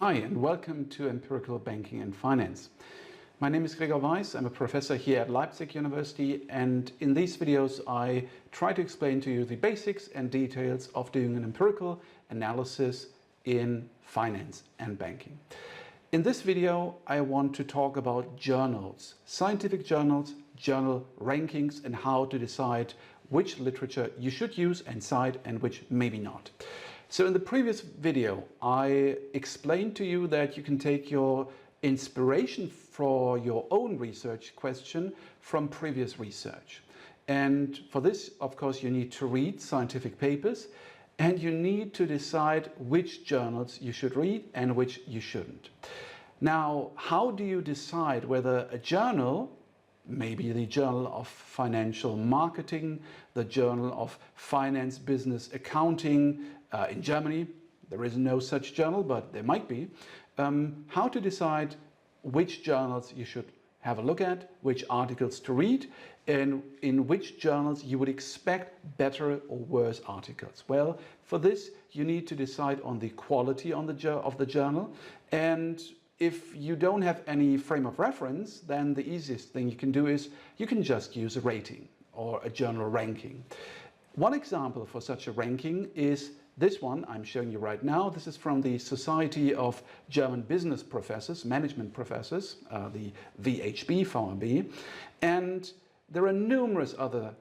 Hi and welcome to Empirical Banking and Finance. My name is Gregor Weiss. I'm a professor here at Leipzig University, and in these videos I try to explain to you the basics and details of doing an empirical analysis in finance and banking. In this video I want to talk about journals, scientific journals, journal rankings, and how to decide which literature you should use and cite and which maybe not. So in the previous video, I explained to you that you can take your inspiration for your own research question from previous research. And for this, of course, you need to read scientific papers and you need to decide which journals you should read and which you shouldn't. Now, how do you decide whether a journal, maybe the Journal of Financial Marketing, the Journal of Finance, Business, Accounting, in Germany, there is no such journal, but there might be, how to decide which journals you should have a look at, which articles to read, and in which journals you would expect better or worse articles. Well, for this, you need to decide on the quality of the journal, and if you don't have any frame of reference, then the easiest thing you can do is you can just use a rating or a journal ranking. One example for such a ranking is this one I'm showing you right now. This is from the Society of German Business Professors, Management Professors, the VHB, and there are numerous other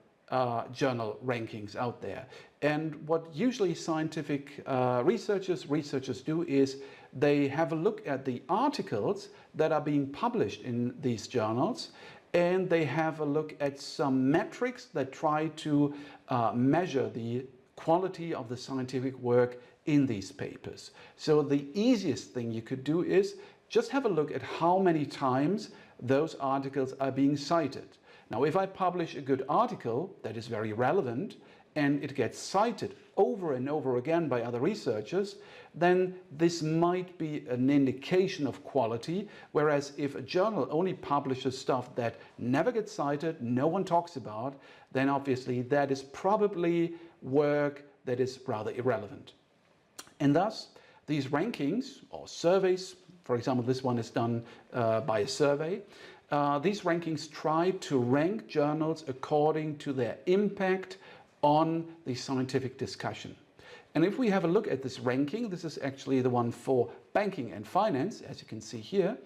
journal rankings out there. And what usually scientific researchers do is they have a look at the articles that are being published in these journals, and they have a look at some metrics that try to measure the quality of the scientific work in these papers. So the easiest thing you could do is just have a look at how many times those articles are being cited. Now, if I publish a good article that is very relevant and it gets cited over and over again by other researchers, then this might be an indication of quality, whereas if a journal only publishes stuff that never gets cited, no one talks about, then obviously that is probably work that is rather irrelevant. And thus, these rankings or surveys, for example, this one is done by a survey, these rankings try to rank journals according to their impact on the scientific discussion. And if we have a look at this ranking, this is actually the one for banking and finance, as you can see here.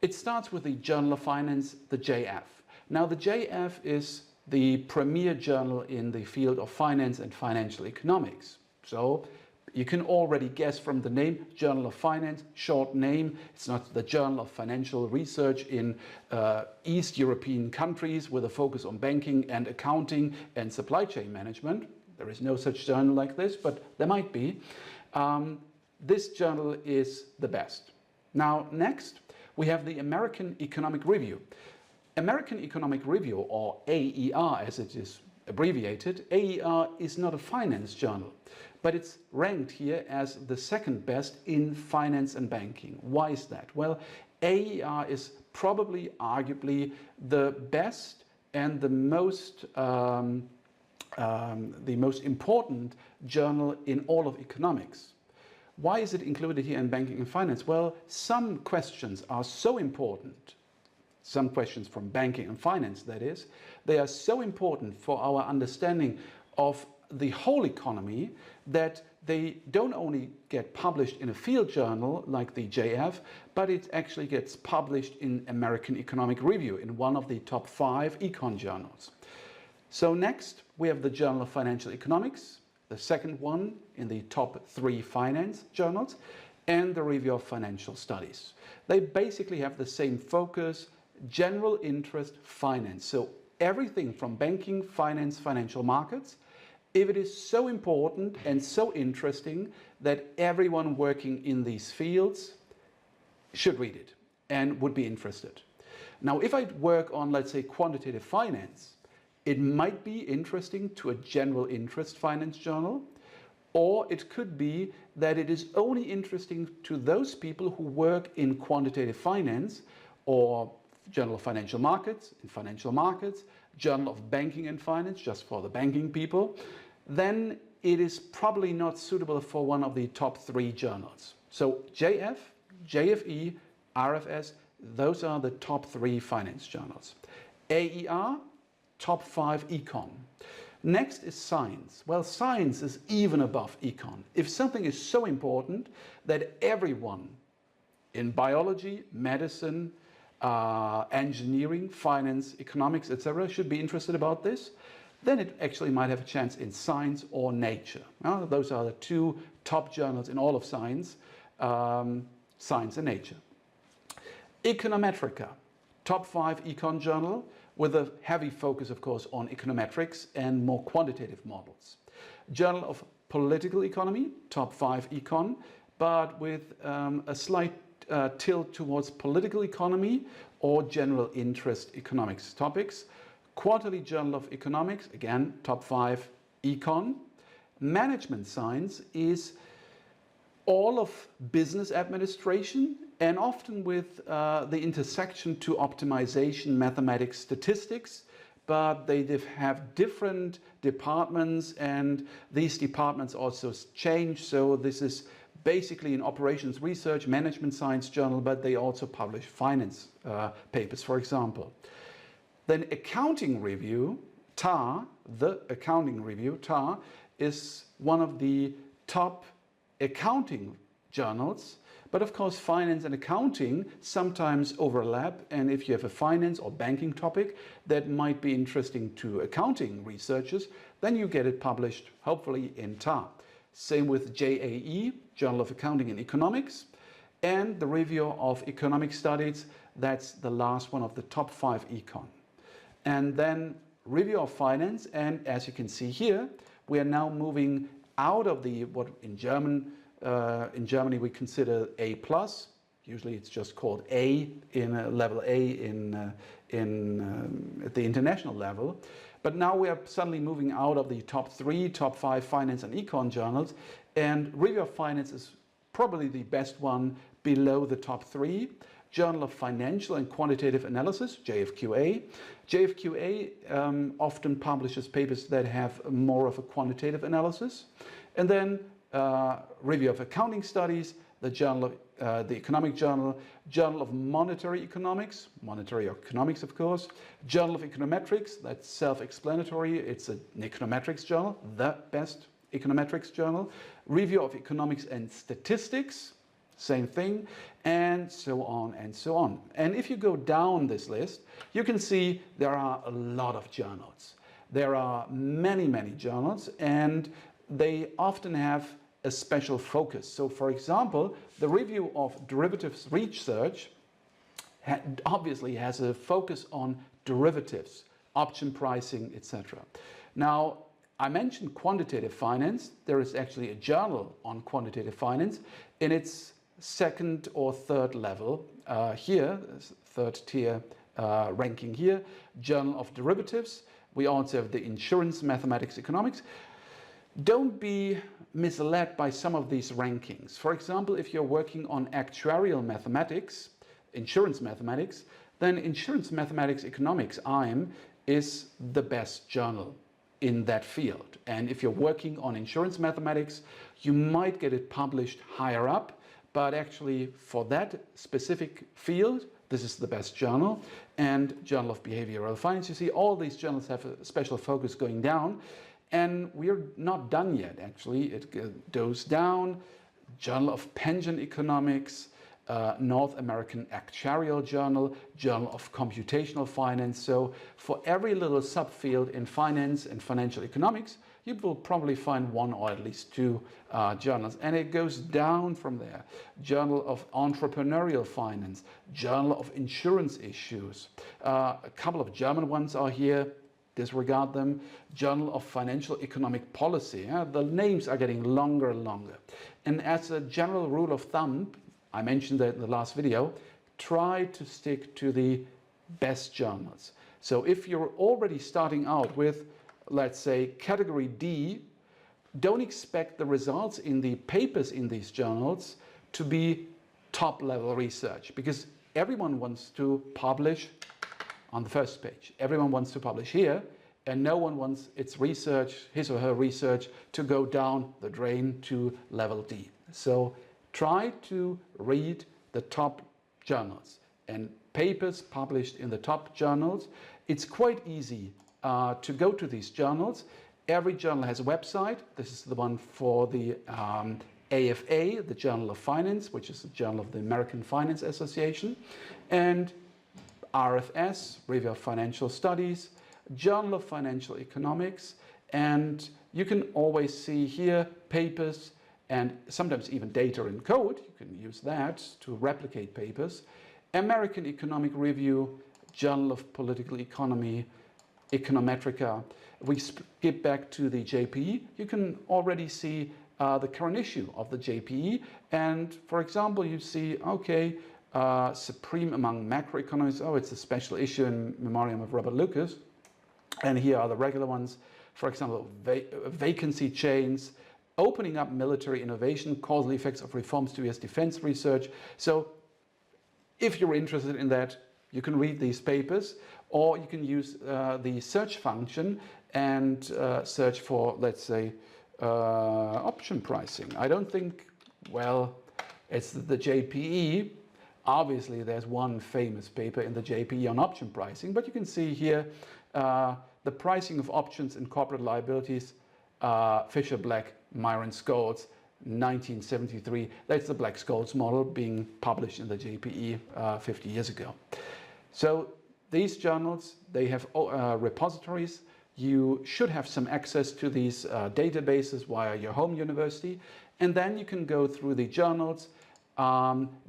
It starts with the Journal of Finance, the JF. Now, the JF is the premier journal in the field of finance and financial economics. So you can already guess from the name, Journal of Finance, short name. It's not the Journal of Financial Research in East European countries with a focus on banking and accounting and supply chain management. There is no such journal like this, but there might be. This journal is the best. Now, next, we have the American Economic Review. American Economic Review, or AER as it is abbreviated, AER is not a finance journal, but it's ranked here as the second best in finance and banking. Why is that? Well, AER is probably, arguably, the best and the most important journal in all of economics. Why is it included here in banking and finance? Well, some questions are so important, some questions from banking and finance, that is, they are so important for our understanding of the whole economy that they don't only get published in a field journal like the JF, but it actually gets published in American Economic Review, in one of the top 5 econ journals. So next, we have the Journal of Financial Economics, the second one in the top 3 finance journals, and the Review of Financial Studies. They basically have the same focus, general interest finance. So everything from banking, finance, financial markets, if it is so important and so interesting that everyone working in these fields should read it and would be interested. Now, if I work on, let's say, quantitative finance, it might be interesting to a general interest finance journal, or it could be that it is only interesting to those people who work in quantitative finance, or Journal of Financial Markets, in financial markets, Journal of Banking and Finance, just for the banking people, then it is probably not suitable for one of the top 3 journals. So JF JFE, RFS, those are the top 3 finance journals. AER, top 5 econ. Next is science. Well, science is even above econ. If something is so important that everyone in biology, medicine, engineering, finance, economics, etc. should be interested about this, then it actually might have a chance in Science or Nature. Those are the 2 top journals in all of science, Science and Nature. Econometrica, top 5 econ journal, with a heavy focus, of course, on econometrics and more quantitative models. Journal of Political Economy, top 5 econ, but with a slight tilt towards political economy or general interest economics topics. Quarterly Journal of Economics, again, top 5 econ. Management Science is all of business administration and often with the intersection to optimization, mathematics, statistics, but they have different departments and these departments also change. So this is basically an operations research, management science journal, but they also publish finance papers, for example. Then Accounting Review, TAR, the Accounting Review, TAR, is one of the top accounting journals. But of course, finance and accounting sometimes overlap. And if you have a finance or banking topic that might be interesting to accounting researchers, then you get it published, hopefully, in TAR. Same with JAE, Journal of Accounting and Economics, and the Review of Economic Studies. That's the last one of the top 5 econ. And then Review of Finance, and as you can see here, we are now moving out of the what in Germany we consider A+. Usually it's just called A in level A at the international level. But now we are suddenly moving out of the top 3, top 5 finance and econ journals, and Review of Finance is probably the best one below the top 3. Journal of Financial and Quantitative Analysis, JFQA. JFQA often publishes papers that have more of a quantitative analysis. And then Review of Accounting Studies, the Journal of the Economic Journal, Journal of Monetary Economics, monetary economics, of course, Journal of Econometrics, that's self-explanatory, it's an econometrics journal, the best econometrics journal, Review of Economics and Statistics, same thing, and so on and so on. And if you go down this list, you can see there are a lot of journals. There are many, many journals, and they often have a special focus. So, for example, the Review of Derivatives Research obviously has a focus on derivatives, option pricing, etc. Now, I mentioned quantitative finance. There is actually a journal on quantitative finance in its 2nd or 3rd level here, 3rd tier ranking here, Journal of Derivatives. We also have the Insurance Mathematics Economics. Don't be misled by some of these rankings. For example, if you're working on actuarial mathematics, insurance mathematics, then Insurance Mathematics Economics, IM, is the best journal in that field. And if you're working on insurance mathematics, you might get it published higher up, but actually for that specific field, this is the best journal. And Journal of Behavioral Finance, you see all these journals have a special focus going down. And we're not done yet, actually. It goes down. Journal of Pension Economics, North American Actuarial Journal, Journal of Computational Finance. So for every little subfield in finance and financial economics, you will probably find 1 or at least 2 journals. And it goes down from there. Journal of Entrepreneurial Finance, Journal of Insurance Issues. A couple of German ones are here. Disregard them. Journal of Financial Economic Policy. The names are getting longer and longer. And as a general rule of thumb, I mentioned that in the last video, try to stick to the best journals. So if you're already starting out with, let's say, category D, don't expect the results in the papers in these journals to be top-level research, because everyone wants to publish on the first page. Everyone wants to publish here, and no one wants its research, his or her research, to go down the drain to level D. So try to read the top journals and papers published in the top journals. It's quite easy to go to these journals. Every journal has a website. This is the one for the AFA, the Journal of Finance, which is the Journal of the American Finance Association, and RFS, Review of Financial Studies, Journal of Financial Economics, and you can always see here papers and sometimes even data in code. You can use that to replicate papers. American Economic Review, Journal of Political Economy, Econometrica. We skip back to the JPE. You can already see the current issue of the JPE, and for example you see, okay, Supreme Among Macroeconomists, oh, it's a special issue in memoriam of Robert Lucas, and here are the regular ones, for example, vacancy chains, opening up military innovation, causal effects of reforms to US defense research. So if you're interested in that, you can read these papers, or you can use the search function and search for, let's say, option pricing. I don't think, well, it's the JPE. Obviously, there's one famous paper in the JPE on option pricing, but you can see here the pricing of options in corporate liabilities, Fisher Black, Myron Scholes, 1973. That's the Black-Scholes model being published in the JPE 50 years ago. So these journals, they have repositories. You should have some access to these databases via your home university, and then you can go through the journals.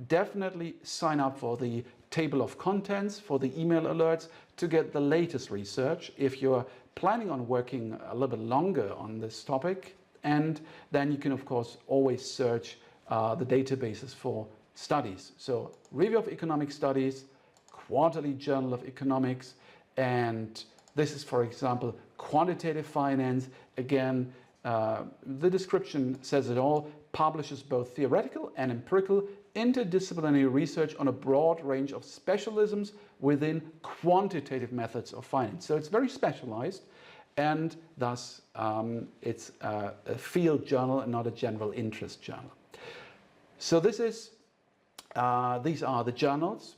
Definitely sign up for the table of contents, for the email alerts to get the latest research if you're planning on working a little bit longer on this topic. And then you can, of course, always search the databases for studies. So Review of Economic Studies, Quarterly Journal of Economics, and this is, for example, Quantitative Finance. Again, the description says it all, publishes both theoretical and empirical interdisciplinary research on a broad range of specialisms within quantitative methods of finance. So it's very specialized, and thus it's a field journal and not a general interest journal. So this is, these are the journals.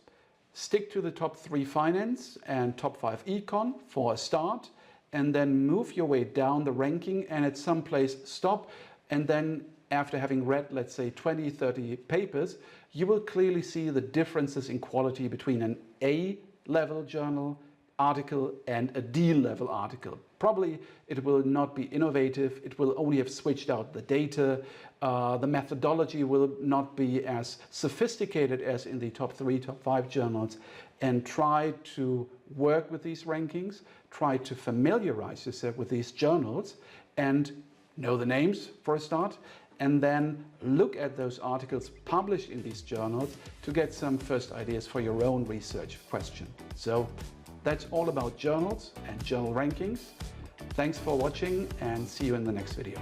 Stick to the top 3 finance and top 5 econ for a start, and then move your way down the ranking, and at some place stop, and then after having read, let's say, 20, 30 papers, you will clearly see the differences in quality between an A-level journal article and a D-level article. Probably it will not be innovative, it will only have switched out the data, the methodology will not be as sophisticated as in the top 3, top 5 journals, and try to work with these rankings, try to familiarize yourself with these journals and know the names for a start, and then look at those articles published in these journals to get some first ideas for your own research question. So that's all about journals and journal rankings. Thanks for watching, and see you in the next video.